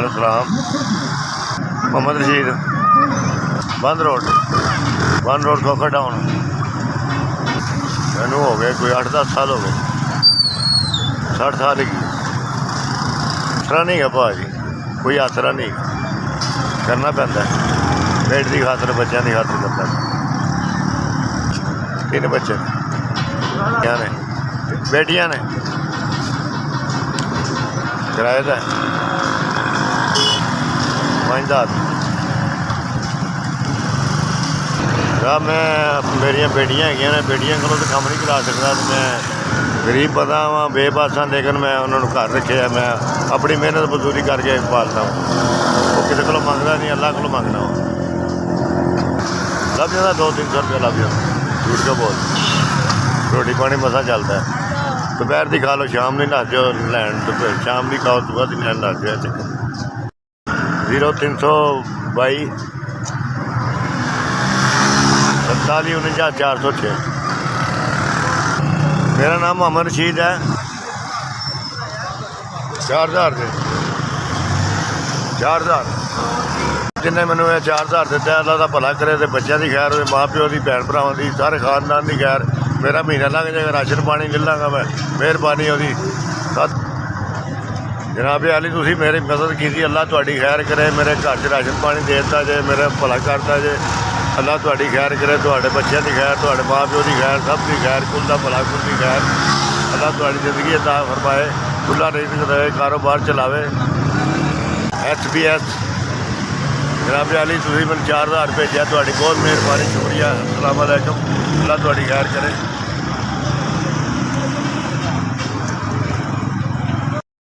सलाम मोहम्मद रशीद बंद road Khokhar town. मैनू हो गए कोई 8-10 साल हो गए, 60 साल ही। आसरा नहीं है भाजी, कोई आसरा नहीं, करना पैंदा है। पेट की खातर, बच्चों की खातर करना। 3 बच्चे ने, बेटियां ने, किराए का 5,000। मैं मेरिया बेटियां है, बेटियां को तो काम नहीं करा सकता। मैं गरीब बंदा वा, बेबस हाँ, लेकिन मैं उन्होंने घर रखे है। मैं अपनी मेहनत मजदूरी करके पालता हूँ। वो किसी को मंगता नहीं, अल्लाह को मंगना वा। लभ जाता 200-300 रुपया लभ जाता, झूठ के बोल। रोटी पानी मसा चलता है। दोपहर की खा लो, शाम नहीं नस जाओ लैन, शाम की खाओ, सुबह की लैन नस जाओ। चक्कर 0322 47 49 406। मेरा नाम मोहम्मद रशीद है। 4000 से 4000 जिन्हें मैंने 4000 दिता, अल्लाह का भला करे। तो बच्चों की खैर, माँ प्यो की, भैन भरावां की, सारे खानदान की खैर। मेरा महीना लंघ जाएगा, राशन पानी ले लाँगा मैं। मेहरबानी होगी जनाब अली, तुसी मेरी मदद की। अल्लाह तुहाडी खैर करे। मेरे घर से राशन पानी देता जे, मेरा भला करता जे। अल्लाह तुहाडी खैर करे, तुहाडे बच्चों की खैर, तुहाडे माँ प्यो की खैर, सब की खैर, कुल का भला, कुल की खैर। अल्लाह तुहाडी जिंदगी अता फरमाए, खुला रिज़्क़ दे, कारोबार चलावे। SBS जनाब अली, तुसी मैंने 4000 भेजा, तुहाडी बहुत मेहरबानी, शुक्रिया। अस्सलाम वालेकुम। अल्लाह तुहाडी खैर करे।